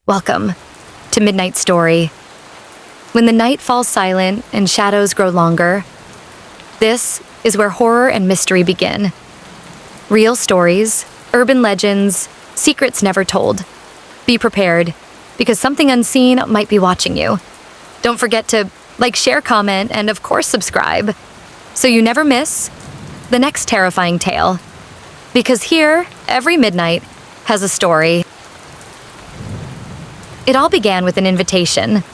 Welcome to Midnight Story. When the night falls silent and shadows grow longer, this is where horror and mystery begin. Real stories, urban legends, secrets never told. Be prepared, because something unseen might be watching you. Don't forget to like, share, comment, and of course subscribe, so you never miss the next terrifying tale. Because here, every midnight has a story. It all began with an invitation.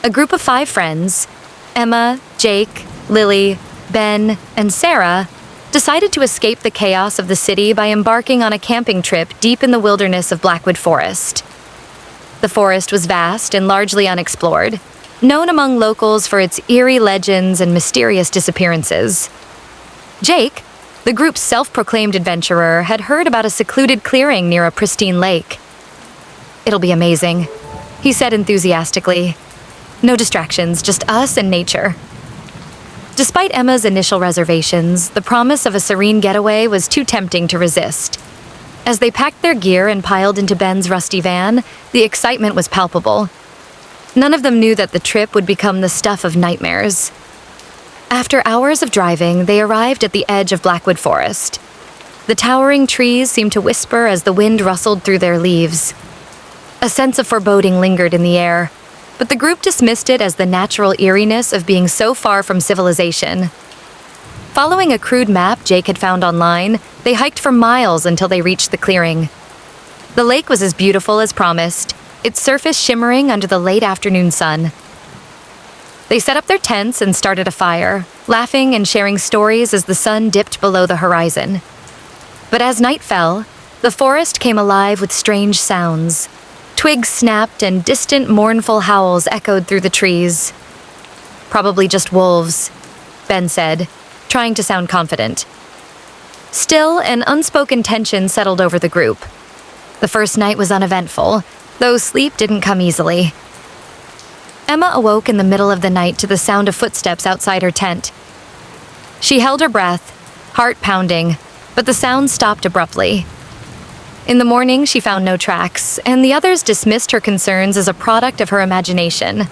A group of 5 friends, Emma, Jake, Lily, Ben, and Sarah, decided to escape the chaos of the city by embarking on a camping trip deep in the wilderness of Blackwood Forest. The forest was vast and largely unexplored, known among locals for its eerie legends and mysterious disappearances. Jake, the group's self-proclaimed adventurer, had heard about a secluded clearing near a pristine lake. "It'll be amazing," he said enthusiastically. "No distractions, just us and nature." Despite Emma's initial reservations, the promise of a serene getaway was too tempting to resist. As they packed their gear and piled into Ben's rusty van, the excitement was palpable. None of them knew that the trip would become the stuff of nightmares. After hours of driving, they arrived at the edge of Blackwood Forest. The towering trees seemed to whisper as the wind rustled through their leaves. A sense of foreboding lingered in the air, but the group dismissed it as the natural eeriness of being so far from civilization. Following a crude map Jake had found online, they hiked for miles until they reached the clearing. The lake was as beautiful as promised, its surface shimmering under the late afternoon sun. They set up their tents and started a fire, laughing and sharing stories as the sun dipped below the horizon. But as night fell, the forest came alive with strange sounds. Twigs snapped and distant, mournful howls echoed through the trees. "Probably just wolves," Ben said, trying to sound confident. Still, an unspoken tension settled over the group. The first night was uneventful, though sleep didn't come easily. Emma awoke in the middle of the night to the sound of footsteps outside her tent. She held her breath, heart pounding, but the sound stopped abruptly. In the morning, she found no tracks, and the others dismissed her concerns as a product of her imagination.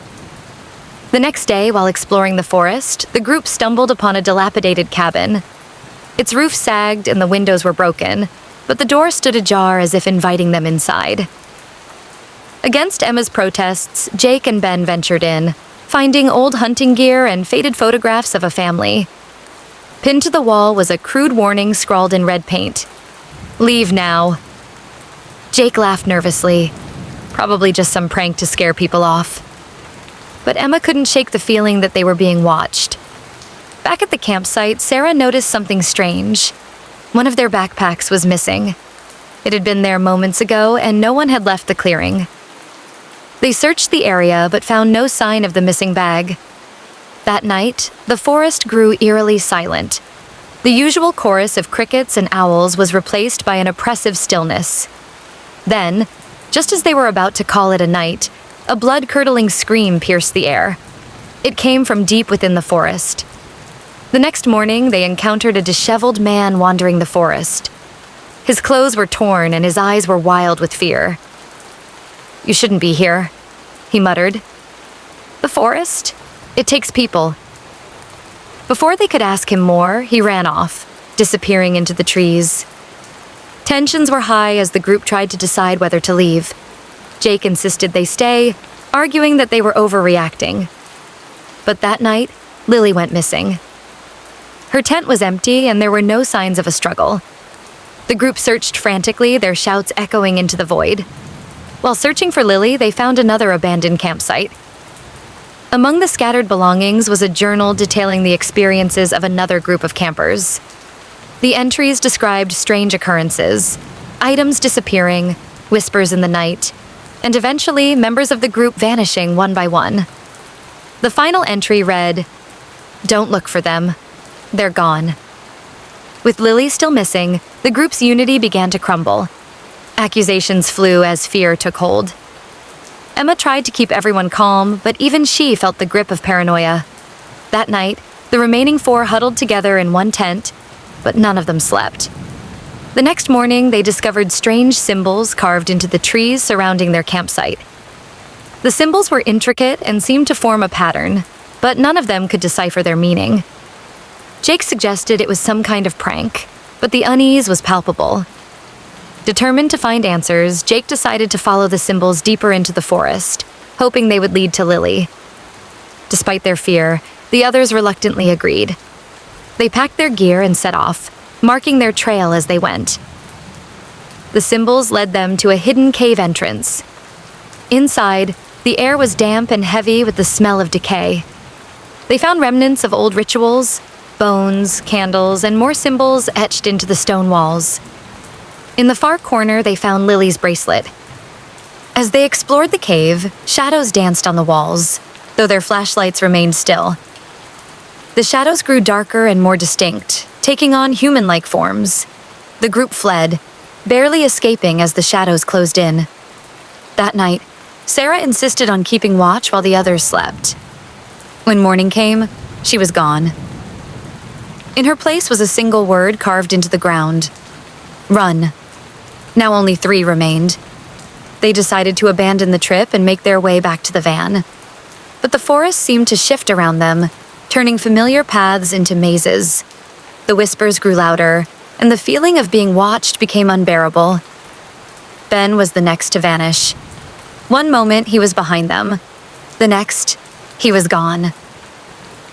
The next day, while exploring the forest, the group stumbled upon a dilapidated cabin. Its roof sagged and the windows were broken, but the door stood ajar as if inviting them inside. Against Emma's protests, Jake and Ben ventured in, finding old hunting gear and faded photographs of a family. Pinned to the wall was a crude warning scrawled in red paint. "Leave now." Jake laughed nervously, probably just some prank to scare people off. But Emma couldn't shake the feeling that they were being watched. Back at the campsite, Sarah noticed something strange. One of their backpacks was missing. It had been there moments ago, and no one had left the clearing. They searched the area but found no sign of the missing bag. That night, the forest grew eerily silent. The usual chorus of crickets and owls was replaced by an oppressive stillness. Then, just as they were about to call it a night, a blood-curdling scream pierced the air. It came from deep within the forest. The next morning, they encountered a disheveled man wandering the forest. His clothes were torn and his eyes were wild with fear. "You shouldn't be here," he muttered. "The forest? It takes people." Before they could ask him more, he ran off, disappearing into the trees. Tensions were high as the group tried to decide whether to leave. Jake insisted they stay, arguing that they were overreacting. But that night, Lily went missing. Her tent was empty and there were no signs of a struggle. The group searched frantically, their shouts echoing into the void. While searching for Lily, they found another abandoned campsite. Among the scattered belongings was a journal detailing the experiences of another group of campers. The entries described strange occurrences, items disappearing, whispers in the night, and eventually members of the group vanishing one by one. The final entry read, "Don't look for them. They're gone." With Lily still missing, the group's unity began to crumble. Accusations flew as fear took hold. Emma tried to keep everyone calm, but even she felt the grip of paranoia. That night, the remaining 4 huddled together in one tent, but none of them slept. The next morning, they discovered strange symbols carved into the trees surrounding their campsite. The symbols were intricate and seemed to form a pattern, but none of them could decipher their meaning. Jake suggested it was some kind of prank, but the unease was palpable. Determined to find answers, Jake decided to follow the symbols deeper into the forest, hoping they would lead to Lily. Despite their fear, the others reluctantly agreed. They packed their gear and set off, marking their trail as they went. The symbols led them to a hidden cave entrance. Inside, the air was damp and heavy with the smell of decay. They found remnants of old rituals, bones, candles, and more symbols etched into the stone walls. In the far corner, they found Lily's bracelet. As they explored the cave, shadows danced on the walls, though their flashlights remained still. The shadows grew darker and more distinct, taking on human-like forms. The group fled, barely escaping as the shadows closed in. That night, Sarah insisted on keeping watch while the others slept. When morning came, she was gone. In her place was a single word carved into the ground: run. Now only 3 remained. They decided to abandon the trip and make their way back to the van. But the forest seemed to shift around them, turning familiar paths into mazes. The whispers grew louder, and the feeling of being watched became unbearable. Ben was the next to vanish. One moment, he was behind them. The next, he was gone.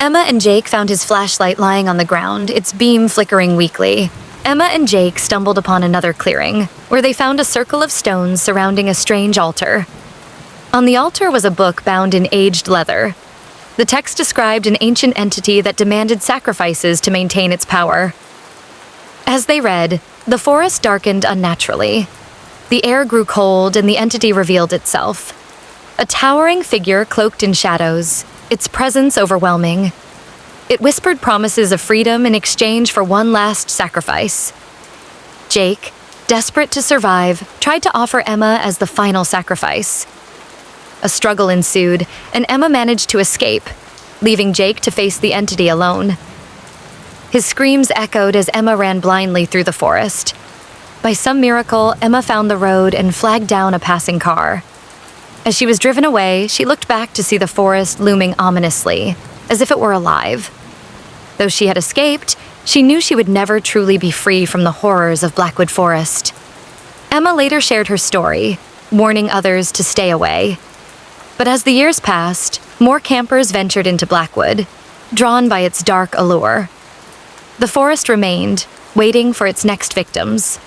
Emma and Jake found his flashlight lying on the ground, its beam flickering weakly. Emma and Jake stumbled upon another clearing, where they found a circle of stones surrounding a strange altar. On the altar was a book bound in aged leather. The text described an ancient entity that demanded sacrifices to maintain its power. As they read, the forest darkened unnaturally. The air grew cold and the entity revealed itself. A towering figure cloaked in shadows, its presence overwhelming. It whispered promises of freedom in exchange for one last sacrifice. Jake, desperate to survive, tried to offer Emma as the final sacrifice. A struggle ensued, and Emma managed to escape, leaving Jake to face the entity alone. His screams echoed as Emma ran blindly through the forest. By some miracle, Emma found the road and flagged down a passing car. As she was driven away, she looked back to see the forest looming ominously, as if it were alive. Though she had escaped, she knew she would never truly be free from the horrors of Blackwood Forest. Emma later shared her story, warning others to stay away. But as the years passed, more campers ventured into Blackwood, drawn by its dark allure. The forest remained, waiting for its next victims.